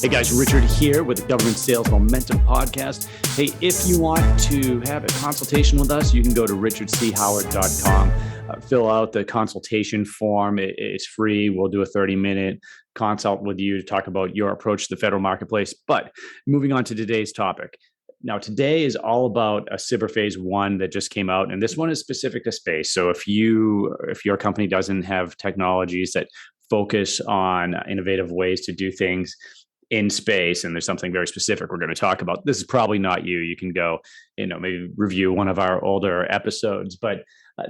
Hey guys, Richard here with the Government Sales Momentum Podcast. Hey, if you want to have a consultation with us, you can go to richardchoward.com. Fill out the consultation form. It's free. We'll do a 30-minute consult with you to talk about your approach to the federal marketplace. But moving on to today's topic. Now, today is all about a SIBR Phase 1 that just came out, and this one is specific to space. So if your company doesn't have technologies that focus on innovative ways to do things in space, and there's something very specific we're going to talk about, this is probably not you. You can go, maybe review one of our older episodes. But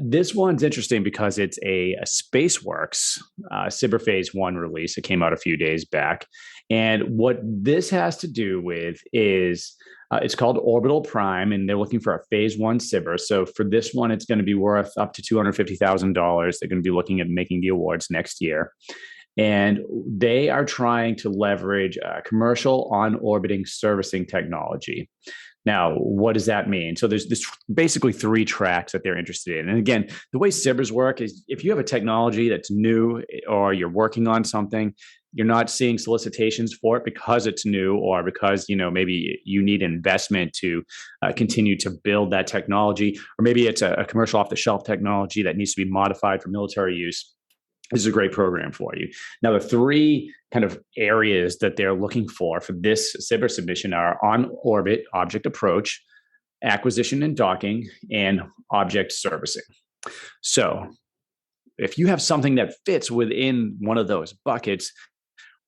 this one's interesting because it's a SPACEWERX SIBR Phase 1 release. It came out a few days back. And what this has to do with is it's called Orbital Prime, and they're looking for a Phase 1 SIBR. So for this one, it's going to be worth up to $250,000. They're going to be looking at making the awards next year. And they are trying to leverage commercial on-orbiting servicing technology. Now, what does that mean? So there's basically three tracks that they're interested in. And again, the way SIBRs work is if you have a technology that's new or you're working on something, you're not seeing solicitations for it because it's new or because, maybe you need investment to continue to build that technology, or maybe it's a commercial off-the-shelf technology that needs to be modified for military use. This is a great program for you. Now, the three kind of areas that they're looking for this SIBR submission are on-orbit object approach, acquisition and docking, and object servicing. So if you have something that fits within one of those buckets,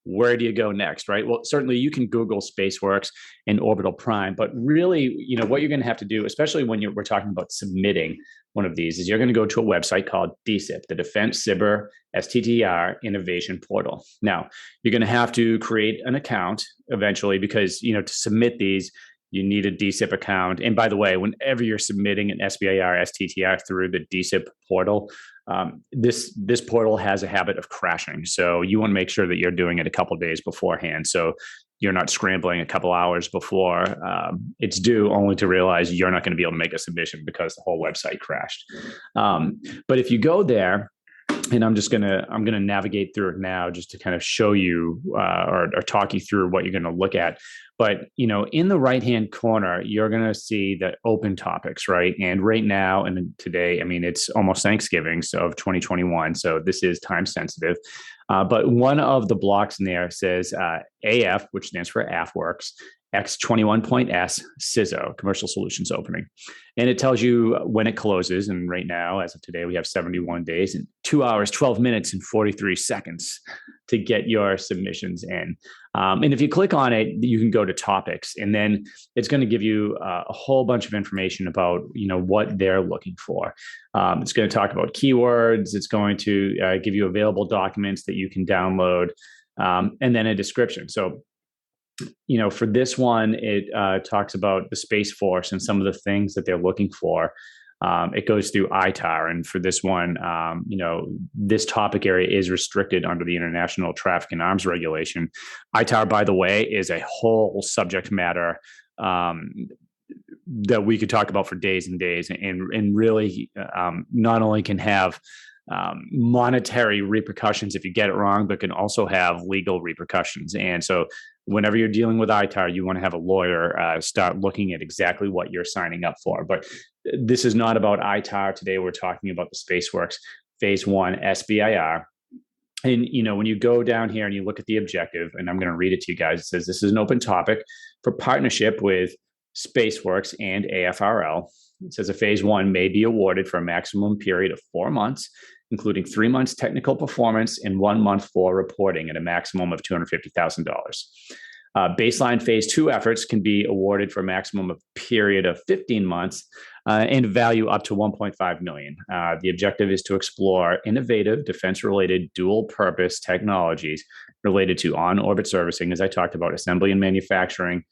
where do you go next, right? Well, certainly you can Google SPACEWERX and Orbital Prime, but really, what you're going to have to do, especially when we're talking about submitting one of these, is you're going to go to a website called DSIP, the Defense SIBR STTR Innovation Portal. Now, you're going to have to create an account eventually because, to submit these, you need a DSIP account. And by the way, whenever you're submitting an SBIR STTR through the DSIP portal, this portal has a habit of crashing. So you want to make sure that you're doing it a couple of days beforehand. So you're not scrambling a couple hours before it's due, only to realize you're not going to be able to make a submission because the whole website crashed. But if you go there, and I'm gonna navigate through it now just to kind of show you or talk you through what you're going to look at. But in the right-hand corner, you're going to see the open topics, right? And right now and today, it's almost Thanksgiving, so of 2021. So this is time sensitive. But one of the blocks in there says AF, which stands for AFWERX, X21.S CISO, Commercial Solutions Opening. And it tells you when it closes. And right now, as of today, we have 71 days and 2 hours, 12 minutes, and 43 seconds to get your submissions in. And if you click on it, you can go to topics, and then it's going to give you a whole bunch of information about, what they're looking for. It's going to talk about keywords. It's going to give you available documents that you can download, and then a description. So, for this one, it talks about the Space Force and some of the things that they're looking for. It goes through ITAR, and for this one, this topic area is restricted under the International Traffic in Arms Regulation. ITAR, by the way, is a whole subject matter that we could talk about for days and days, and really not only can have monetary repercussions if you get it wrong, but can also have legal repercussions. And so whenever you're dealing with ITAR, you want to have a lawyer start looking at exactly what you're signing up for. But this is not about ITAR. Today, we're talking about the SPACEWERX Phase 1 SBIR. And, when you go down here and you look at the objective, and I'm going to read it to you guys, it says, this is an open topic for partnership with SPACEWERX and AFRL. It says a Phase 1 may be awarded for a maximum period of 4 months, including 3 months technical performance and 1 month for reporting at a maximum of $250,000. Baseline Phase 2 efforts can be awarded for a maximum of period of 15 months and value up to $1.5 million. The objective is to explore innovative defense-related dual-purpose technologies related to on-orbit servicing, as I talked about, assembly and manufacturing,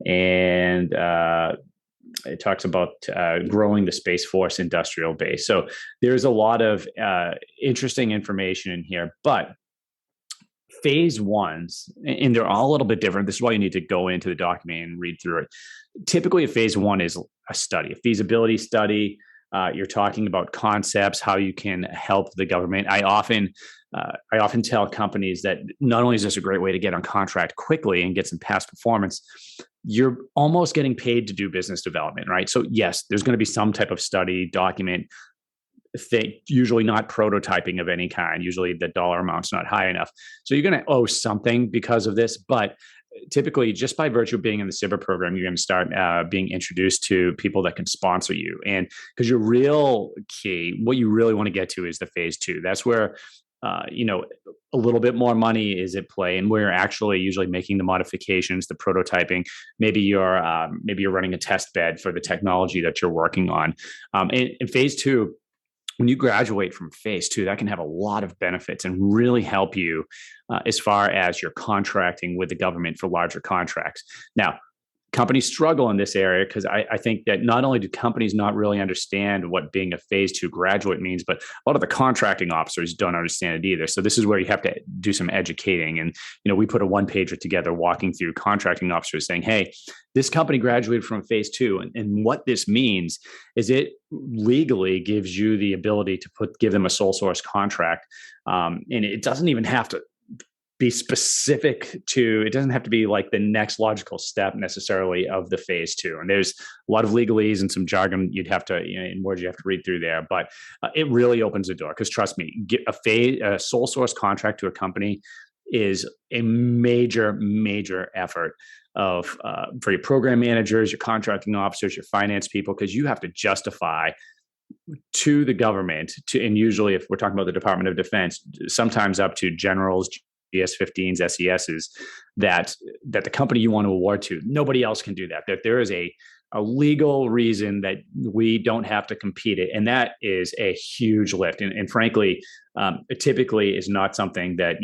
and it talks about growing the Space Force industrial base. So there's a lot of interesting information in here, but Phase 1s, and they're all a little bit different. This is why you need to go into the document and read through it. Typically, a Phase 1 is a study, a feasibility study, You're talking about concepts, how you can help the government. I often tell companies that not only is this a great way to get on contract quickly and get some past performance, you're almost getting paid to do business development, right? So yes, there's going to be some type of study, document, thing, usually not prototyping of any kind. Usually the dollar amount's not high enough. So you're going to owe something because of this, but typically just by virtue of being in the SIBR program, you're going to start being introduced to people that can sponsor you. And because your real key, what you really want to get to is the phase 2. That's where a little bit more money is at play, and we're actually usually making the modifications, the prototyping. Maybe you're running a test bed for the technology that you're working on. In phase 2, when you graduate from phase 2, that can have a lot of benefits and really help you as far as your contracting with the government for larger contracts. Now, companies struggle in this area because I think that not only do companies not really understand what being a phase 2 graduate means, but a lot of the contracting officers don't understand it either. So this is where you have to do some educating. And, we put a one-pager together walking through contracting officers saying, hey, this company graduated from phase 2. And what this means is it legally gives you the ability to give them a sole source contract. And it doesn't even have to be specific to, it doesn't have to be like the next logical step necessarily of the phase 2. And there's a lot of legalese and some jargon you'd have to, in words you have to read through there, but it really opens the door. Because trust me, a sole source contract to a company is a major, major effort for your program managers, your contracting officers, your finance people, because you have to justify to the government, and usually if we're talking about the Department of Defense, sometimes up to generals, GS-15s, SESs, that the company you want to award to, nobody else can do that. That there is a legal reason that we don't have to compete it. And that is a huge lift. And frankly, it typically is not something that,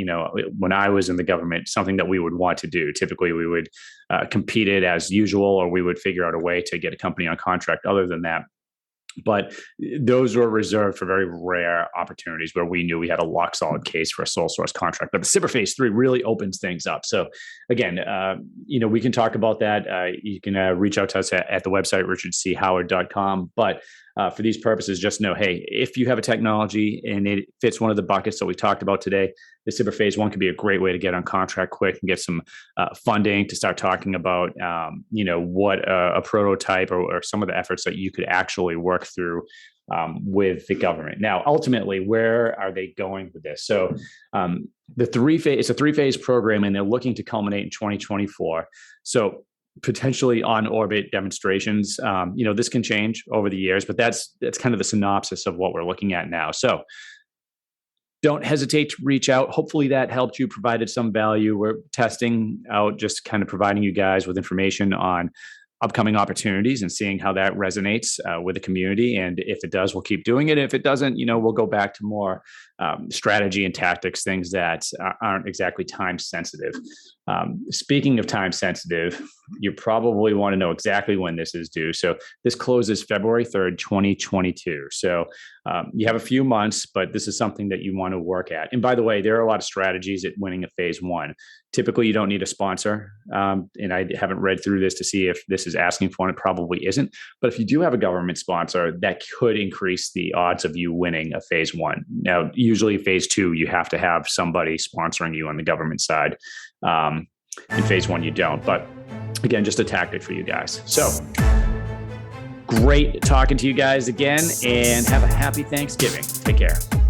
when I was in the government, something that we would want to do. Typically, we would compete it as usual, or we would figure out a way to get a company on contract other than that. But those were reserved for very rare opportunities where we knew we had a lock solid case for a sole source contract. But the SIBR phase 3 really opens things up. So again, we can talk about that. You can reach out to us at the website, richardchoward.com. But for these purposes, just know, hey, if you have a technology and it fits one of the buckets that we talked about today, the SIBR phase 1 can be a great way to get on contract quick and get some funding to start talking about, what a prototype or some of the efforts that you could actually work through with the government. Now, ultimately, where are they going with this? So it's a 3-phase program, and they're looking to culminate in 2024. So potentially on orbit demonstrations. This can change over the years, but that's kind of the synopsis of what we're looking at now. So don't hesitate to reach out. Hopefully that helped you, provided some value. We're testing out, just kind of providing you guys with information on upcoming opportunities and seeing how that resonates with the community. And if it does, we'll keep doing it. If it doesn't, we'll go back to more strategy and tactics, things that aren't exactly time sensitive. Speaking of time sensitive, you probably want to know exactly when this is due. So this closes February 3rd, 2022. So you have a few months, but this is something that you want to work at. And by the way, there are a lot of strategies at winning a phase 1. Typically, you don't need a sponsor. And I haven't read through this to see if this is asking for it. It probably isn't. But if you do have a government sponsor, that could increase the odds of you winning a phase 1. Now, usually phase 2, you have to have somebody sponsoring you on the government side. In phase 1, you don't. But again, just a tactic for you guys. So great talking to you guys again, and have a happy Thanksgiving. Take care.